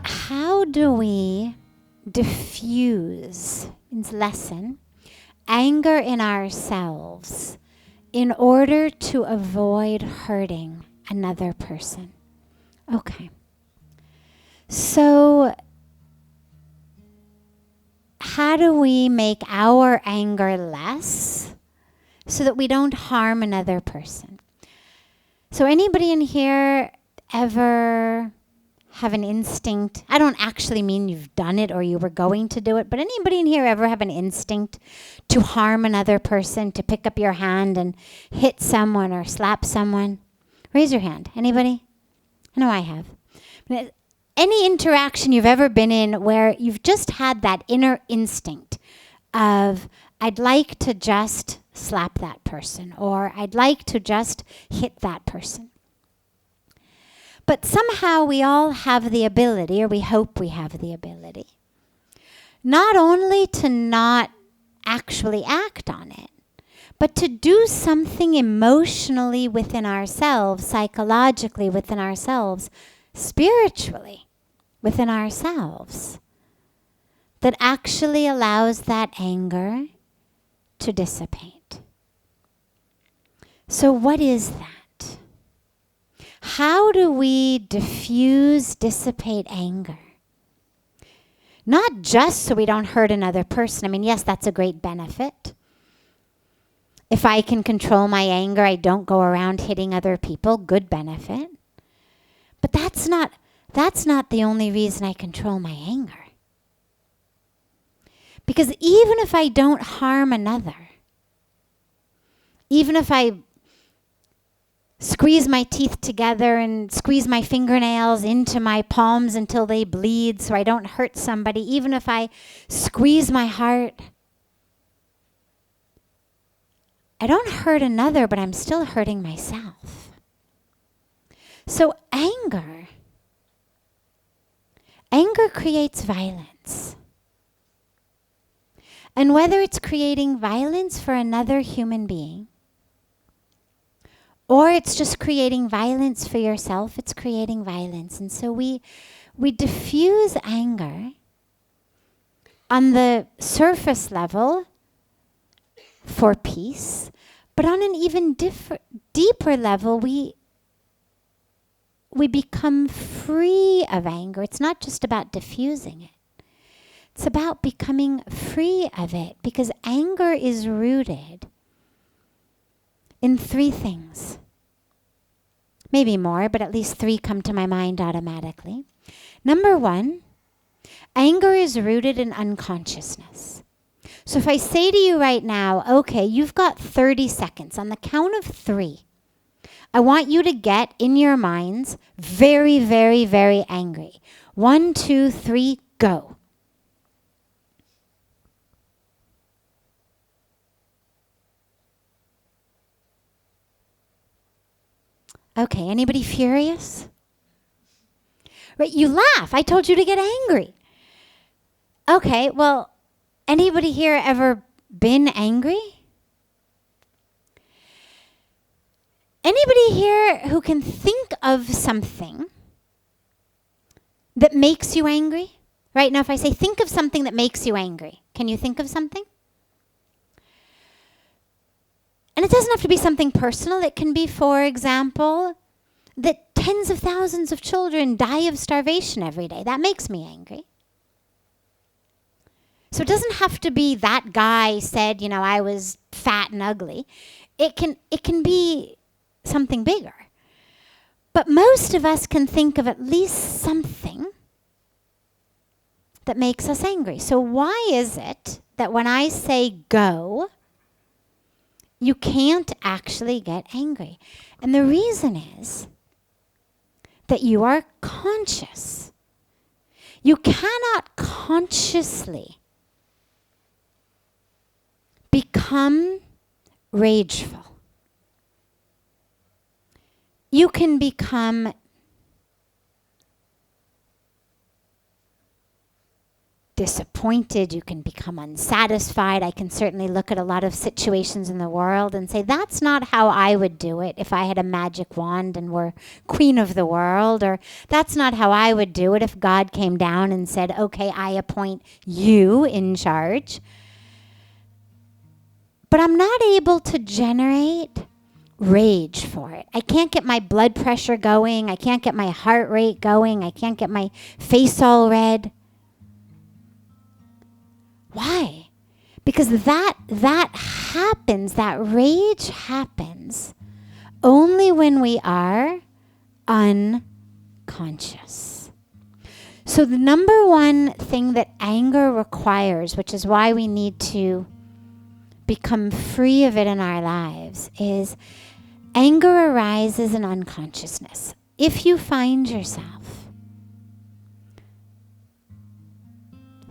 How do we diffuse, in this lesson, anger in ourselves in order to avoid hurting another person? Okay. So, how do we make our anger less so that we don't harm another person? So, anybody in here ever have an instinct? I don't actually mean you've done it or you were going to do it, but anybody in here ever have an instinct to harm another person, to pick up your hand and hit someone or slap someone? Raise your hand. Anybody? I know I have. Any interaction you've ever been in where you've just had that inner instinct of, I'd like to just slap that person, or I'd like to just hit that person. But somehow we all have the ability, or we hope we have the ability, not only to not actually act on it, but to do something emotionally within ourselves, psychologically within ourselves, spiritually within ourselves, that actually allows that anger to dissipate. So what is that? How do we diffuse, dissipate anger? Not just so we don't hurt another person. I mean, yes, that's a great benefit. If I can control my anger, I don't go around hitting other people. Good benefit. But that's not the only reason I control my anger. Because even if I don't harm another, even if I squeeze my teeth together and squeeze my fingernails into my palms until they bleed so I don't hurt somebody, even if I squeeze my heart, I don't hurt another, but I'm still hurting myself. So anger creates violence. And whether it's creating violence for another human being, or it's just creating violence for yourself, it's creating violence. And so we diffuse anger on the surface level for peace, but on an even deeper level, we become free of anger. It's not just about diffusing it. It's about becoming free of it, because anger is rooted in three things. Maybe more, but at least three come to my mind automatically. Number one, anger is rooted in unconsciousness. So if I say to you right now, okay, you've got 30 seconds. On the count of 3, I want you to get in your minds very, very, very angry. 1, 2, 3, go. Okay, anybody furious? Right, you laugh. I told you to get angry. Okay, well, anybody here ever been angry? Anybody here who can think of something that makes you angry? Right, now if I say think of something that makes you angry, can you think of something? And it doesn't have to be something personal. It can be, for example, that tens of thousands of children die of starvation every day. That makes me angry. So it doesn't have to be that guy said, I was fat and ugly. It can be something bigger. But most of us can think of at least something that makes us angry. So why is it that when I say go, you can't actually get angry? And the reason is that you are conscious. You cannot consciously become rageful. You can become disappointed. You can become unsatisfied. I can certainly look at a lot of situations in the world and say, that's not how I would do it if I had a magic wand and were queen of the world. Or that's not how I would do it if God came down and said, okay, I appoint you in charge. But I'm not able to generate rage for it. I can't get my blood pressure going. I can't get my heart rate going. I can't get my face all red. Why? Because that happens, that rage happens only when we are unconscious. So the number one thing that anger requires, which is why we need to become free of it in our lives, is anger arises in unconsciousness. If you find yourself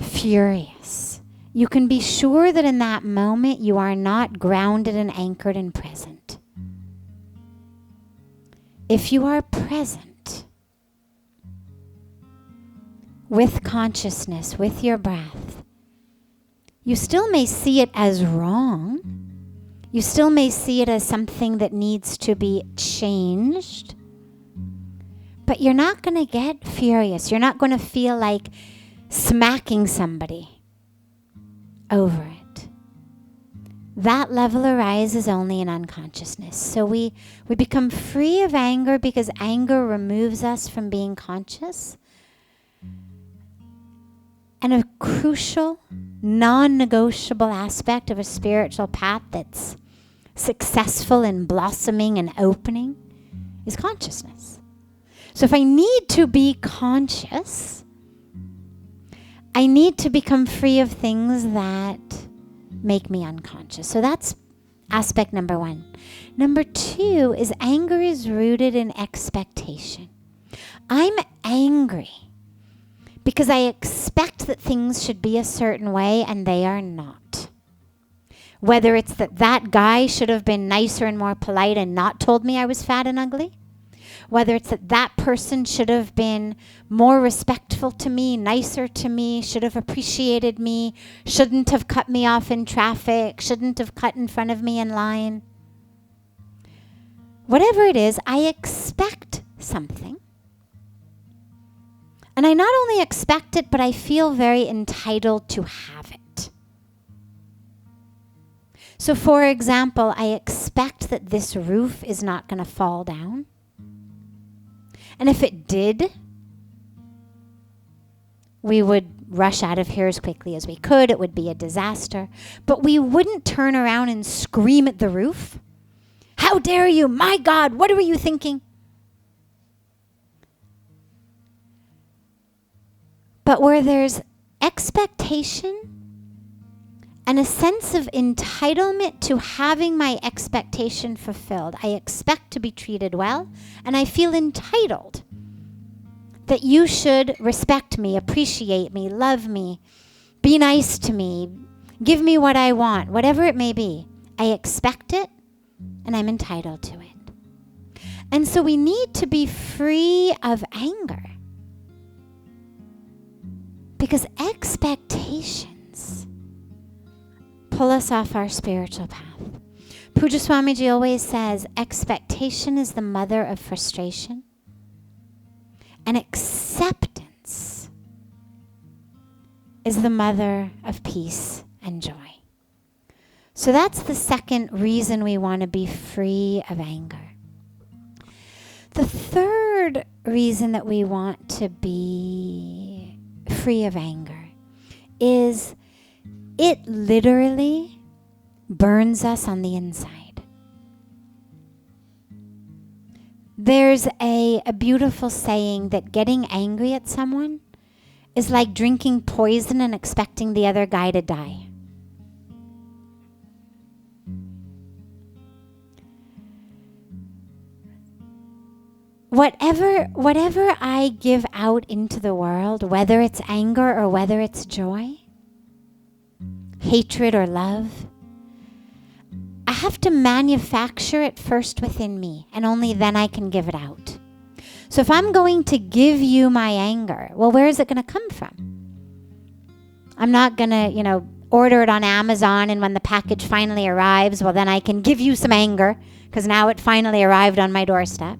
furious, you can be sure that in that moment you are not grounded and anchored and present. If you are present with consciousness, with your breath, you still may see it as wrong. You still may see it as something that needs to be changed. But you're not going to get furious. You're not going to feel like smacking somebody over it. That level arises only in unconsciousness. So we become free of anger because anger removes us from being conscious. And a crucial, non-negotiable aspect of a spiritual path that's successful in blossoming and opening is consciousness. So if I need to be conscious, I need to become free of things that make me unconscious. So that's aspect number one. Number two is anger is rooted in expectation. I'm angry because I expect that things should be a certain way and they are not. Whether it's that guy should have been nicer and more polite and not told me I was fat and ugly. Whether it's that person should have been more respectful to me, nicer to me, should have appreciated me, shouldn't have cut me off in traffic, shouldn't have cut in front of me in line. Whatever it is, I expect something. And I not only expect it, but I feel very entitled to have it. So for example, I expect that this roof is not going to fall down. And if it did, we would rush out of here as quickly as we could. It would be a disaster. But we wouldn't turn around and scream at the roof. How dare you? My God, what were you thinking? But where there's expectation and a sense of entitlement to having my expectation fulfilled. I expect to be treated well, and I feel entitled that you should respect me, appreciate me, love me, be nice to me, give me what I want, whatever it may be. I expect it, and I'm entitled to it. And so we need to be free of anger, because expectations pull us off our spiritual path. Puja Swamiji always says, expectation is the mother of frustration, and acceptance is the mother of peace and joy. So that's the second reason we want to be free of anger. The third reason that we want to be free of anger is it literally burns us on the inside. There's a beautiful saying that getting angry at someone is like drinking poison and expecting the other guy to die. Whatever I give out into the world, whether it's anger or whether it's joy, hatred or love, I have to manufacture it first within me, and only then I can give it out. So if I'm going to give you my anger, well, where is it going to come from? I'm not going to, order it on Amazon, and when the package finally arrives, well, then I can give you some anger because now it finally arrived on my doorstep.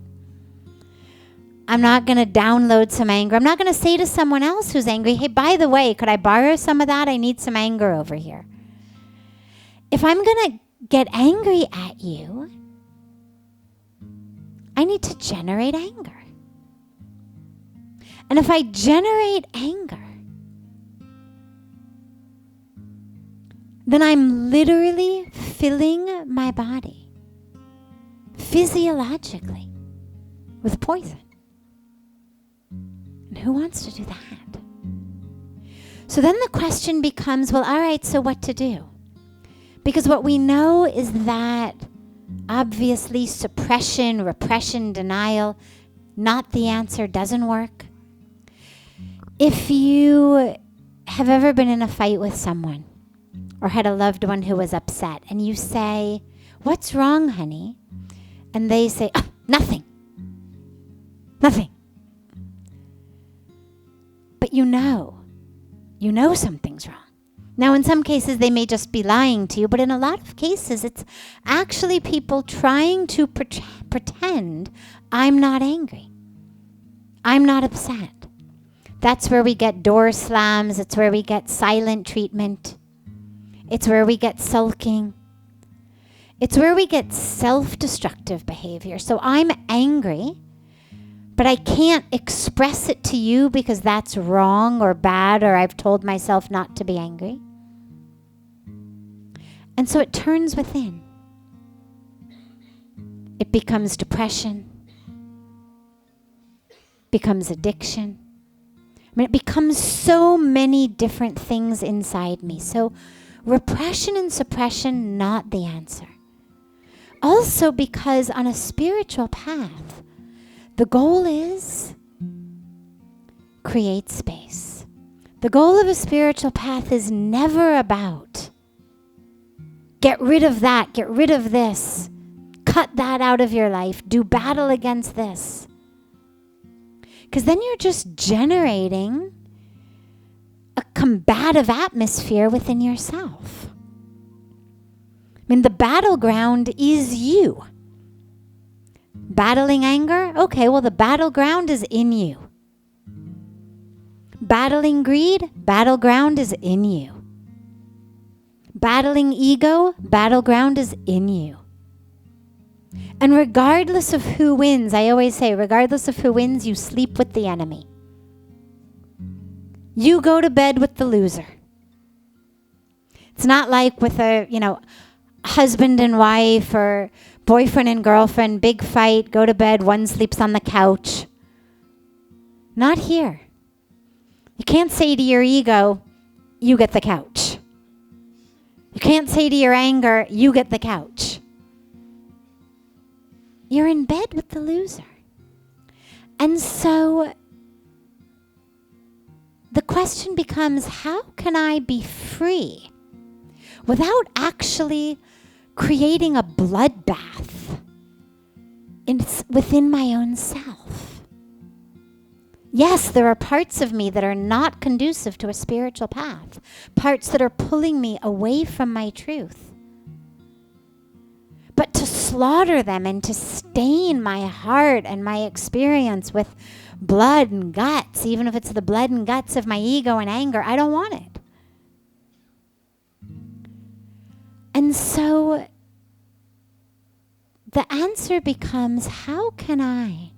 I'm not going to download some anger. I'm not going to say to someone else who's angry, hey, by the way, could I borrow some of that? I need some anger over here. If I'm going to get angry at you, I need to generate anger. And if I generate anger, then I'm literally filling my body physiologically with poison. And who wants to do that? So then the question becomes, well, all right, so what to do? Because what we know is that obviously suppression, repression, denial, not the answer, doesn't work. If you have ever been in a fight with someone or had a loved one who was upset and you say, what's wrong, honey? And they say, oh, nothing. Nothing. But you know something's wrong. Now, in some cases, they may just be lying to you, but in a lot of cases, it's actually people trying to pretend I'm not angry. I'm not upset. That's where we get door slams. It's where we get silent treatment. It's where we get sulking. It's where we get self-destructive behavior. So I'm angry, but I can't express it to you because that's wrong or bad, or I've told myself not to be angry. And so it turns within. It becomes depression, becomes addiction. It becomes so many different things inside me. So repression and suppression, not the answer. Also because on a spiritual path, the goal is create space. The goal of a spiritual path is never about get rid of that, get rid of this, cut that out of your life, do battle against this. Because then you're just generating a combative atmosphere within yourself. I mean, the battleground is you. Battling anger? Okay, well, the battleground is in you. Battling greed? Battleground is in you. Battling ego? Battleground is in you. And regardless of who wins, I always say, regardless of who wins, you sleep with the enemy. You go to bed with the loser. It's not like with a, husband and wife or boyfriend and girlfriend, big fight, go to bed, one sleeps on the couch. Not here. You can't say to your ego, you get the couch. You can't say to your anger, you get the couch. You're in bed with the loser. And so the question becomes, how can I be free without actually creating a bloodbath within my own self? Yes, there are parts of me that are not conducive to a spiritual path, parts that are pulling me away from my truth. But to slaughter them and to stain my heart and my experience with blood and guts, even if it's the blood and guts of my ego and anger, I don't want it. And so the answer becomes, how can I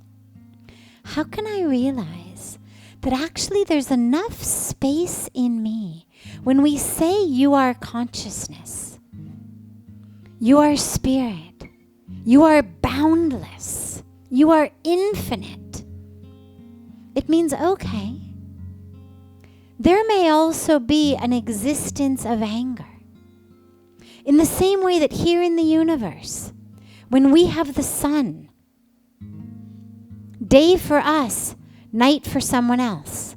realize that actually there's enough space in me? When we say you are consciousness, you are spirit, you are boundless, you are infinite, it means, okay, there may also be an existence of anger. In the same way that here in the universe, when we have the sun, day for us, night for someone else,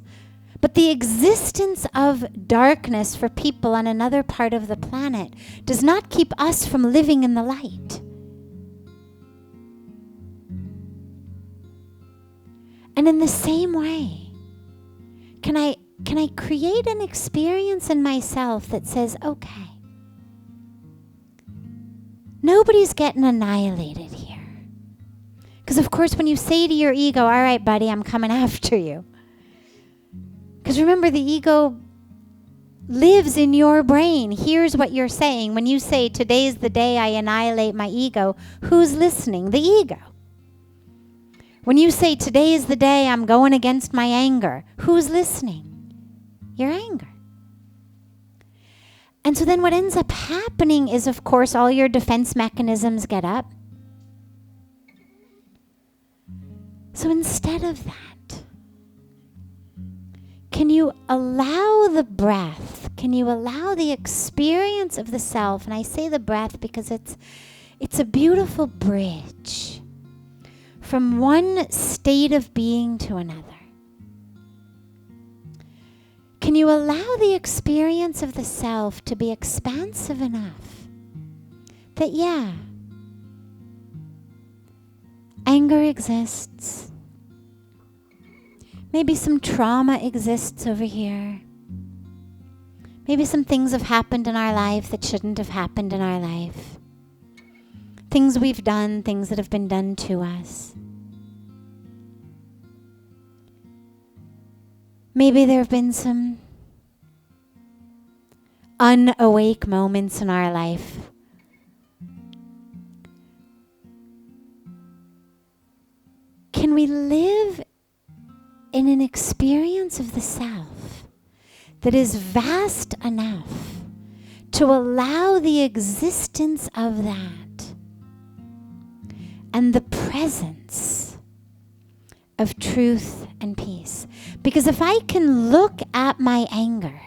but the existence of darkness for people on another part of the planet does not keep us from living in the light. And in the same way, can I can I create an experience in myself that says, okay, nobody's getting annihilated here. Because of course, when you say to your ego, all right, buddy, I'm coming after you. Because remember, the ego lives in your brain. Here's what you're saying. When you say, today's the day I annihilate my ego, who's listening? The ego. When you say, today's the day I'm going against my anger, who's listening? Your anger. And so then what ends up happening is, of course, all your defense mechanisms get up. So instead of that, can you allow the breath? Can you allow the experience of the self? And I say the breath because it's a beautiful bridge from one state of being to another. Can you allow the experience of the self to be expansive enough that, yeah, anger exists. Maybe some trauma exists over here. Maybe some things have happened in our life that shouldn't have happened in our life. Things we've done, things that have been done to us. Maybe there have been some unawake moments in our life. Can we live in an experience of the self that is vast enough to allow the existence of that and the presence of truth and peace? Because if I can look at my anger,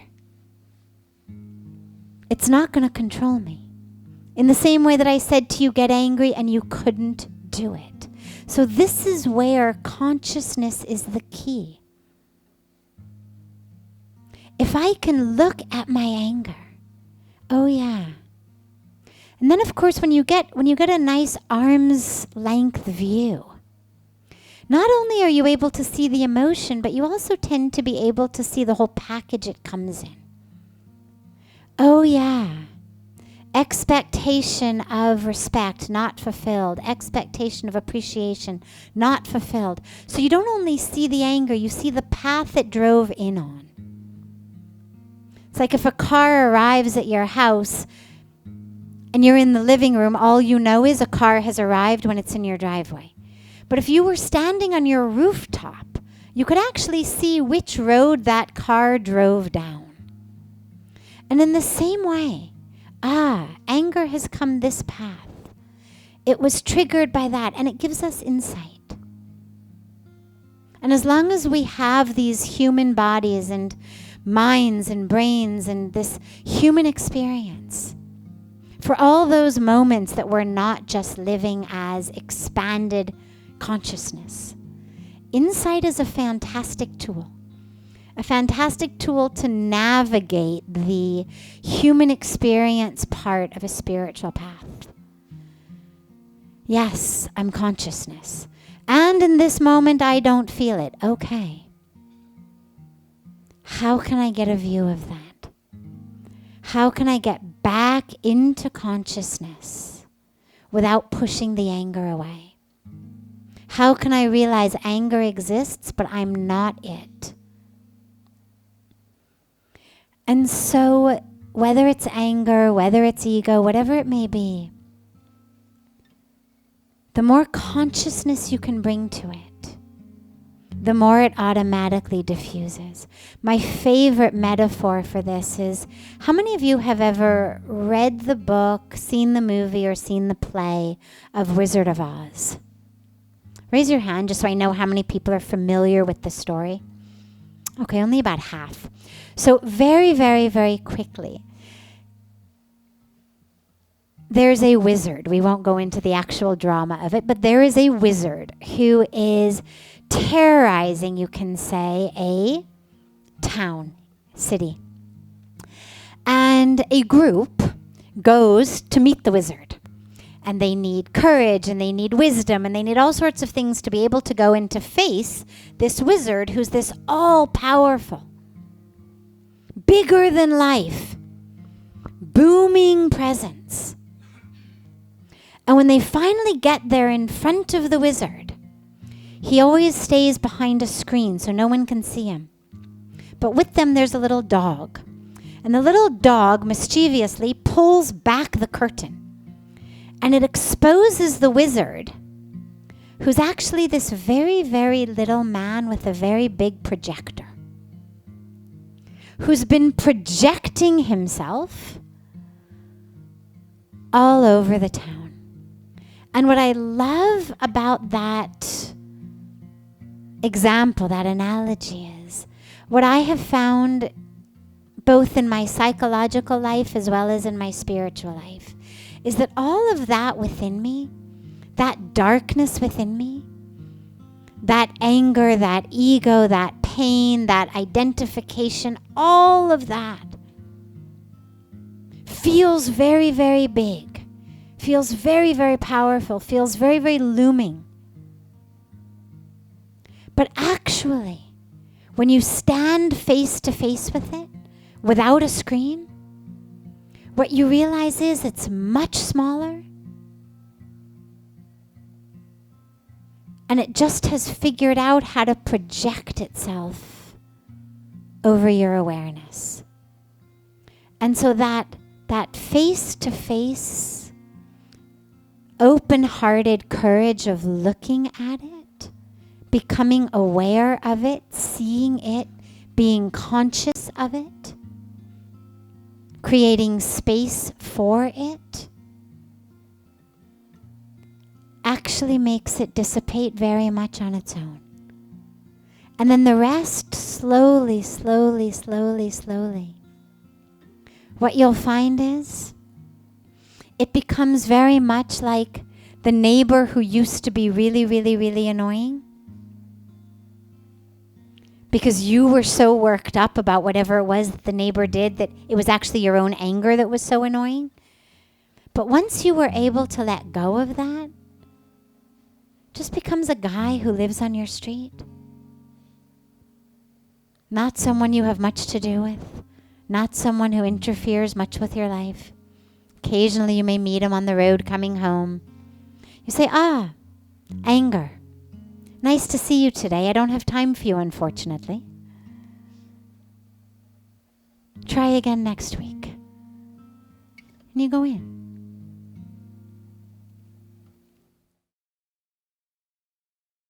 it's not going to control me. In the same way that I said to you, get angry, and you couldn't do it. So this is where consciousness is the key. If I can look at my anger, oh yeah. And then of course when you get a nice arm's length view, not only are you able to see the emotion, but you also tend to be able to see the whole package it comes in. Oh yeah. Expectation of respect, not fulfilled. Expectation of appreciation, not fulfilled. So you don't only see the anger, you see the path it drove in on. It's like if a car arrives at your house and you're in the living room, all you know is a car has arrived when it's in your driveway. But if you were standing on your rooftop, you could actually see which road that car drove down. And in the same way, anger has come this path. It was triggered by that, and it gives us insight. And as long as we have these human bodies and minds and brains and this human experience, for all those moments that we're not just living as expanded consciousness, insight is a fantastic tool. A fantastic tool to navigate the human experience part of a spiritual path. Yes, I'm consciousness. And in this moment, I don't feel it. Okay. How can I get a view of that? How can I get back into consciousness without pushing the anger away? How can I realize anger exists, but I'm not it? And so, whether it's anger, whether it's ego, whatever it may be, the more consciousness you can bring to it, the more it automatically diffuses. My favorite metaphor for this is, how many of you have ever read the book, seen the movie, or seen the play of Wizard of Oz? Raise your hand just so I know how many people are familiar with the story. Okay, only about half. So very, very, very quickly, there's a wizard. We won't go into the actual drama of it, but there is a wizard who is terrorizing, you can say, a town, city. And a group goes to meet the wizard. And they need courage, and they need wisdom, and they need all sorts of things to be able to go and to face this wizard who's this all-powerful bigger than life, booming presence. And when they finally get there in front of the wizard, he always stays behind a screen so no one can see him. But with them there's a little dog. And the little dog mischievously pulls back the curtain. And it exposes the wizard, who's actually this very, very little man with a very big projector, who's been projecting himself all over the town. And what I love about that example, that analogy is, what I have found both in my psychological life as well as in my spiritual life, is that all of that within me, that darkness within me, that anger, that ego, that pain, that identification, all of that feels very, very big, feels very, very powerful, feels very, very looming. But actually, when you stand face to face with it, without a screen, what you realize is it's much smaller, and it just has figured out how to project itself over your awareness. And so that face-to-face, open-hearted courage of looking at it, becoming aware of it, seeing it, being conscious of it, creating space for it, actually makes it dissipate very much on its own. And then the rest, slowly, slowly, slowly, slowly. What you'll find is, it becomes very much like the neighbor who used to be really, really, really annoying, because you were so worked up about whatever it was that the neighbor did that it was actually your own anger that was so annoying. But once you were able to let go of that, just becomes a guy who lives on your street. Not someone you have much to do with. Not someone who interferes much with your life. Occasionally you may meet him on the road coming home. You say, anger. Nice to see you today. I don't have time for you, unfortunately. Try again next week. And you go in.